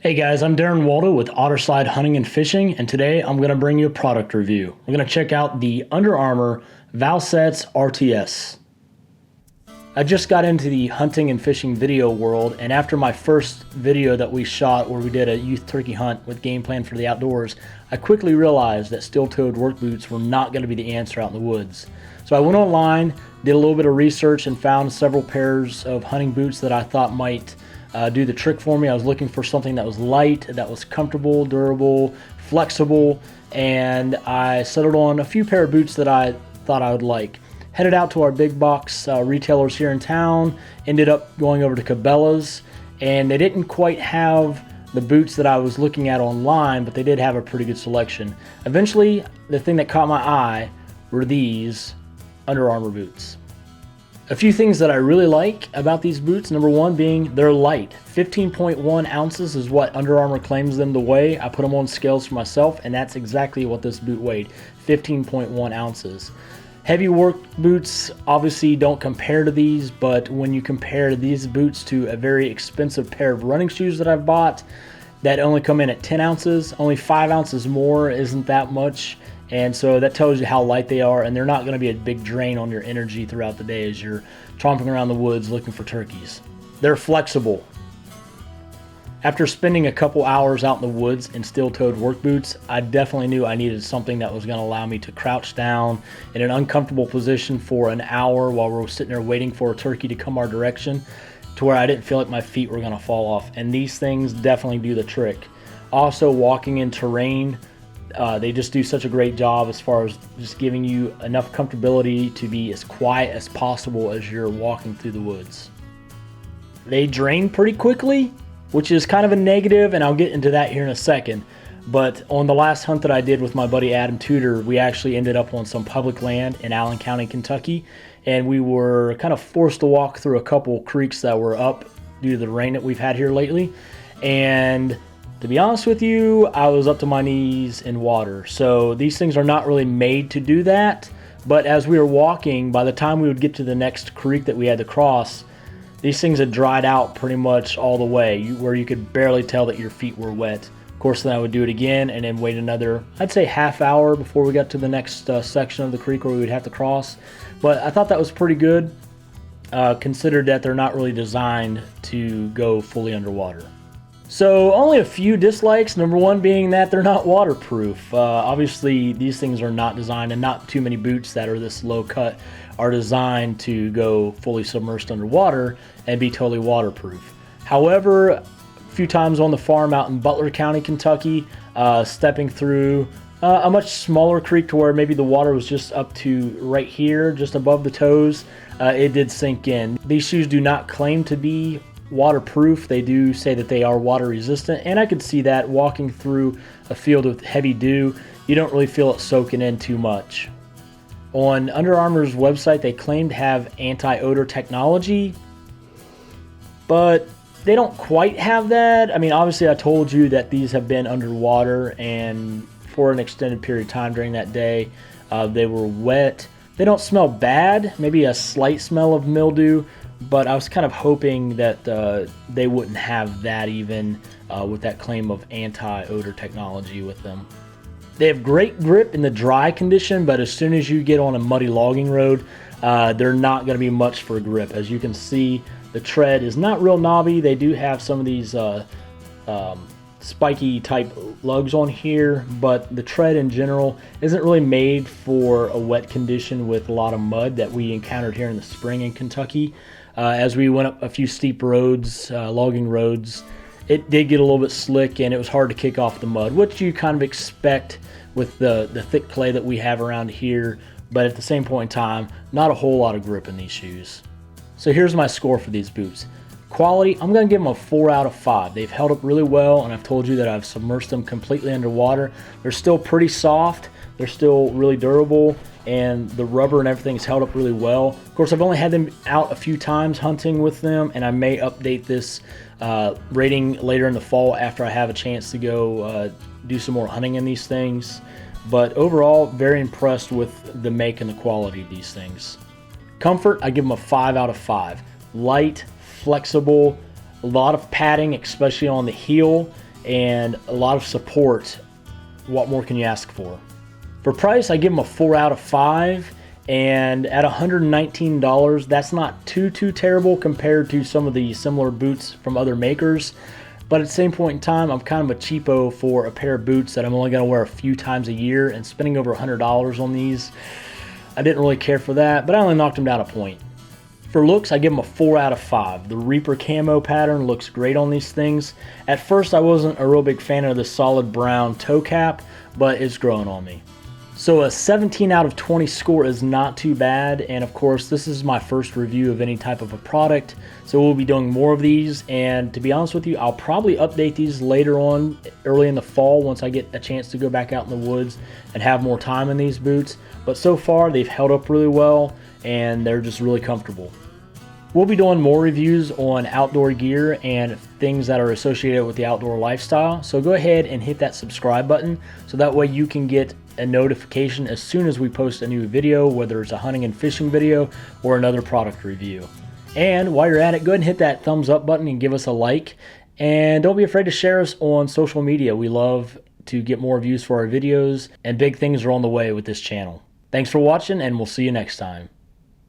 Hey guys, I'm Darren Waldo with Otterslide Hunting and Fishing, and today I'm going to bring you a product review. We're going to check out the Under Armour Valsetz RTS. I just got into the hunting and fishing video world, and after my first video that we shot where we did a youth turkey hunt with game plan for the outdoors, I quickly realized that steel-toed work boots were not going to be the answer out in the woods. So I went online, did a little bit of research, and found several pairs of hunting boots that I thought might do the trick for me. I was looking for something that was light, that was comfortable, durable, flexible, and I settled on a few pair of boots that I thought I would like. Headed out to our big box retailers here in town, ended up going over to Cabela's, and they didn't quite have the boots that I was looking at online, but they did have a pretty good selection. Eventually, the thing that caught my eye were these Under Armour boots. A few things that I really like about these boots, number one being they're light. 15.1 ounces is what Under Armour claims them to weigh. I put them on scales for myself, and that's exactly what this boot weighed, 15.1 ounces. Heavy work boots obviously don't compare to these, but when you compare these boots to a very expensive pair of running shoes that I've bought that only come in at 10 ounces, only 5 ounces more isn't that much. And so that tells you how light they are, and they're not going to be a big drain on your energy throughout the day as you're tromping around the woods looking for turkeys. They're flexible. After spending a couple hours out in the woods in steel-toed work boots, I definitely knew I needed something that was going to allow me to crouch down in an uncomfortable position for an hour while we're sitting there waiting for a turkey to come our direction, to where I didn't feel like my feet were going to fall off. And these things definitely do the trick. Also, walking in terrain, they just do such a great job as far as just giving you enough comfortability to be as quiet as possible as you're walking through the woods. They drain pretty quickly, which is kind of a negative, and I'll get into that here in a second. But on the last hunt that I did with my buddy Adam Tudor, we actually ended up on some public land in Allen County, Kentucky, and we were kind of forced to walk through a couple creeks that were up due to the rain that we've had here lately. And to be honest with you, I was up to my knees in water. So these things are not really made to do that. But as we were walking, by the time we would get to the next creek that we had to cross, these things had dried out pretty much all the way, where you could barely tell that your feet were wet. Of course, then I would do it again and then wait another, I'd say half hour before we got to the next section of the creek where we would have to cross. But I thought that was pretty good, considered that they're not really designed to go fully underwater. So only a few dislikes, number one being that they're not waterproof. Obviously these things are not designed, and not too many boots that are this low cut are designed to go fully submerged underwater and be totally waterproof. However, a few times on the farm out in Butler County, Kentucky, stepping through a much smaller creek to where maybe the water was just up to right here, just above the toes, it did sink in. These shoes do not claim to be waterproof. They do say that they are water resistant, and I could see that walking through a field with heavy dew, you don't really feel it soaking in too much. On Under Armour's website, they claim to have anti-odor technology, but they don't quite have that. I mean, obviously I told you that these have been underwater and for an extended period of time during that day. They were wet. They don't smell bad, maybe a slight smell of mildew, but I was kind of hoping that they wouldn't have that even with that claim of anti-odor technology with them. They have great grip in the dry condition, but as soon as you get on a muddy logging road, they're not going to be much for grip. As you can see, the tread is not real knobby. They do have some of these spiky type lugs on here, but the tread in general isn't really made for a wet condition with a lot of mud that we encountered here in the spring in Kentucky. As we went up a few steep roads, logging roads, it did get a little bit slick and it was hard to kick off the mud, which you kind of expect with the thick clay that we have around here, but at the same point in time, not a whole lot of grip in these shoes. So here's my score for these boots. Quality, I'm going to give them a 4 out of 5. They've held up really well, and I've told you that I've submerged them completely underwater. They're still pretty soft, they're still really durable, and the rubber and everything has held up really well. Of course, I've only had them out a few times hunting with them, and I may update this rating later in the fall after I have a chance to go do some more hunting in these things. But overall, very impressed with the make and the quality of these things. Comfort, I give them a 5 out of 5. Light, flexible, a lot of padding, especially on the heel, and a lot of support. What more can you ask for? For price, I give them a 4 out of 5, and at $119, that's not too terrible compared to some of the similar boots from other makers. But at the same point in time, I'm kind of a cheapo for a pair of boots that I'm only going to wear a few times a year, and spending over $100 on these, I didn't really care for that, but I only knocked them down a point. For looks, I give them a 4 out of 5. The Reaper camo pattern looks great on these things. At first, I wasn't a real big fan of the solid brown toe cap, but it's growing on me. So a 17 out of 20 score is not too bad, and of course this is my first review of any type of a product, so we'll be doing more of these, and to be honest with you, I'll probably update these later on early in the fall once I get a chance to go back out in the woods and have more time in these boots. But so far they've held up really well and they're just really comfortable. We'll be doing more reviews on outdoor gear and things that are associated with the outdoor lifestyle, so go ahead and hit that subscribe button so that way you can get a notification as soon as we post a new video, whether it's a hunting and fishing video or another product review. And while you're at it, go ahead and hit that thumbs up button and give us a like, and don't be afraid to share us on social media. We love to get more views for our videos, and big things are on the way with this channel. Thanks for watching, and we'll see you next time.